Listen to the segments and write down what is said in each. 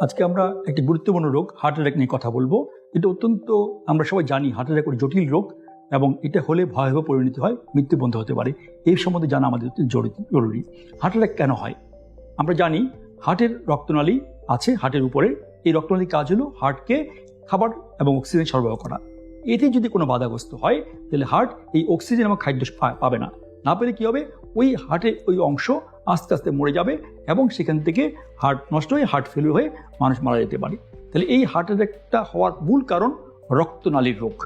আজকে আমরা একটি গুরুত্বপূর্ণ রোগ হার্ট অ্যাটাক নিয়ে কথা বলবো। এটা অত্যন্ত আমরা সবাই জানি হার্ট অ্যাটাক একটা জটিল রোগ এবং এটা হলে ভয়াবহ পরিণতি হয়, মৃত্যুবন্ধ হতে পারে। এই সম্বন্ধে জানা আমাদের জরুরি। হার্ট অ্যাটাক কেন হয়? আমরা জানি হার্টের রক্তনালী আছে হার্টের উপরে। এই রক্তনালীর কাজ হলো হার্টকে খাবার এবং অক্সিজেন সরবরাহ করা। এতে যদি কোনো বাধাগ্রস্ত হয় তাহলে হার্ট এই অক্সিজেন এবং খাদ্য পাবে না পেলে কি হবে, ওই হার্টের ওই অংশ আস্তে আস্তে মরে যাবে এবং সেখান থেকে হার্ট নষ্ট হয়ে হার্ট ফেলিওর হয়ে মানুষ মারা যেতে পারে। তাহলে এই হার্ট অ্যাটাকটা হওয়ার মূল কারণ রক্তনালীর রোগ।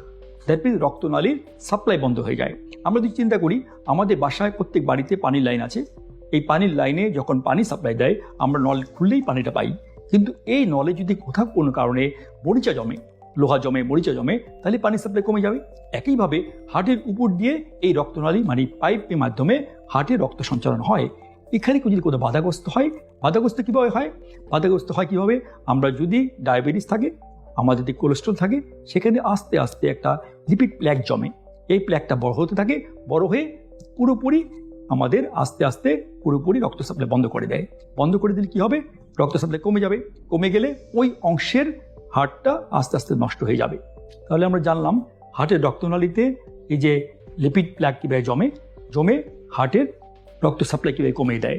দ্যাট মিনস রক্তনালীর সাপ্লাই বন্ধ হয়ে যায়। আমরা যদি চিন্তা করি, আমাদের বাসায় প্রত্যেক বাড়িতে পানির লাইন আছে। এই পানির লাইনে যখন পানি সাপ্লাই দেয় আমরা নল খুললেই পানিটা পাই, কিন্তু এই নলে যদি কোথাও কোনো কারণে মরিচা জমে, লোহা জমে, মরিচা জমে, তাহলে পানি সাপ্লাই কমে যাবে। একইভাবে হার্টের উপর দিয়ে এই রক্তনালী মানে পাইপের মাধ্যমে হার্টের রক্ত সঞ্চালন হয়। এখানে যদি কোনো বাধাগ্রস্ত হয়, বাধাগ্রস্ত কীভাবে হয়? বাধাগ্রস্ত হয় কীভাবে? আমরা যদি ডায়াবেটিস থাকে, আমাদের যদি কোলেস্ট্রল থাকে, সেখানে আস্তে আস্তে একটা লিপিড প্ল্যাক জমে। এই প্ল্যাকটা বড় হতে থাকে, বড় হয়ে পুরোপুরি আমাদের আস্তে আস্তে পুরোপুরি রক্ত সাপ্লাই বন্ধ করে দেয়। বন্ধ করে দিলে কী হবে? রক্ত সাপ্লাই কমে যাবে। কমে গেলে ওই অংশের হার্টটা আস্তে আস্তে নষ্ট হয়ে যাবে। তাহলে আমরা জানলাম হার্টের রক্তনালীতে এই যে লিপিড প্ল্যাক কীভাবে জমে হার্টের রক্ত সাপ্লাই কীভাবে কমিয়ে দেয়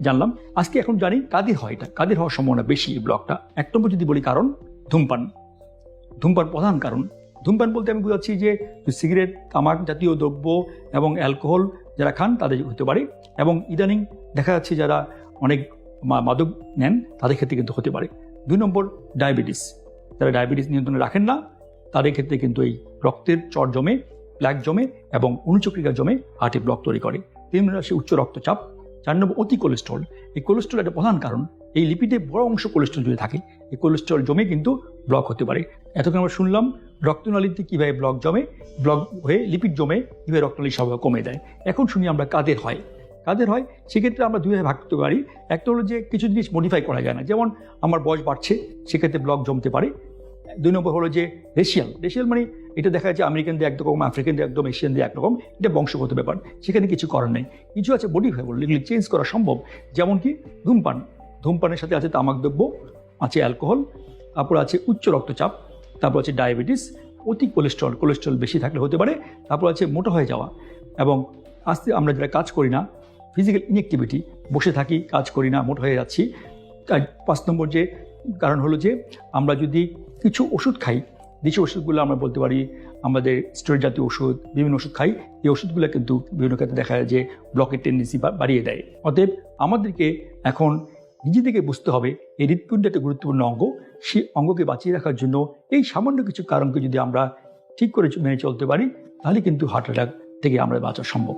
জানলাম। আজকে এখন জানি কাদের হয়, এটা কাদের হওয়ার সম্ভাবনা বেশি এই ব্লকটা। এক নম্বর যদি বলি কারণ, ধূমপান প্রধান কারণ। ধূমপান বলতে আমি বোঝাচ্ছি যে সিগারেট, তামাক জাতীয় দ্রব্য এবং অ্যালকোহল যারা খান তাদের হতে পারে, এবং ইদানিং দেখা যাচ্ছে যারা অনেক মাদক নেন তাদের ক্ষেত্রে কিন্তু হতে পারে। 2 নম্বর ডায়াবেটিস। যারা ডায়াবেটিস নিয়ন্ত্রণে রাখেন না তাদের ক্ষেত্রে কিন্তু এই রক্তের চর জমে, প্ল্যাক জমে এবং অনুচক্রিকা জমে হার্টে ব্লক তৈরি করে। 3 নম্বর আসে উচ্চ রক্তচাপ। 4 নম্বর অতি কোলেস্ট্রল। এই কোলেস্ট্রল একটা প্রধান কারণ। এই লিপিডে বড় অংশ কোলেস্ট্রল যদি থাকে, এই কোলেস্ট্রল জমে কিন্তু ব্লক হতে পারে। এতক্ষণ আমরা শুনলাম রক্তনালীতে কীভাবে ব্লক জমে, ব্লক হয়ে লিপিড জমে কীভাবে রক্তনালী সরবরাহ কমে দেয়। এখন শুনি আমরা কাদের হয়। সেক্ষেত্রে আমরা 2 ভাগে ভাগ করতে পারি। একটা হলো যে কিছু জিনিস মডিফাই করা যায় না, যেমন আমার বয়স বাড়ছে, সেক্ষেত্রে ব্লক জমতে পারে। 2 নম্বর হলো যে রেশিয়াল মানে এটা দেখা যাচ্ছে আমেরিকানদের একরকম, আফ্রিকানদের একদম, এশিয়ানদের একরকম, এটা বংশগত ব্যাপার, সেখানে কিছু করার নেই। কিছু আছে মডিফাই বলে, এগুলি চেঞ্জ করা সম্ভব। যেমন কি ধূমপানের সাথে আছে তামাক দ্রব্য, আছে অ্যালকোহল, তারপর আছে উচ্চ রক্তচাপ, তারপর আছে ডায়াবেটিস, অতি কোলেস্ট্রল বেশি থাকলে হতে পারে, তারপর আছে মোটা হয়ে যাওয়া, এবং আস্তে আমরা যারা কাজ করি না, ফিজিক্যাল ইনঅ্যাক্টিভিটি, বসে থাকি, কাজ করি না, মোটা হয়ে যাচ্ছি। 5 নম্বর যে কারণ হলো যে আমরা যদি কিছু ওষুধ খাই, যে ওষুধগুলো আমরা বলতে পারি আমাদের স্টেরয়েড জাতীয় ওষুধ, বিভিন্ন ওষুধ খাই, এই ওষুধগুলো কিন্তু বিভিন্ন ক্ষেত্রে দেখা যায় যে ব্লকের টেন্ডেন্সি বাড়িয়ে দেয়। অতএব আমাদেরকে এখন নিজেদেরকে বুঝতে হবে এই হৃৎপিণ্ড একটা গুরুত্বপূর্ণ অঙ্গ। সেই অঙ্গকে বাঁচিয়ে রাখার জন্য এই সামান্য কিছু কারণকে যদি আমরা ঠিক করে মেনে চলতে পারি, তাহলে কিন্তু হার্ট অ্যাটাক থেকে আমরা বাঁচা সম্ভব।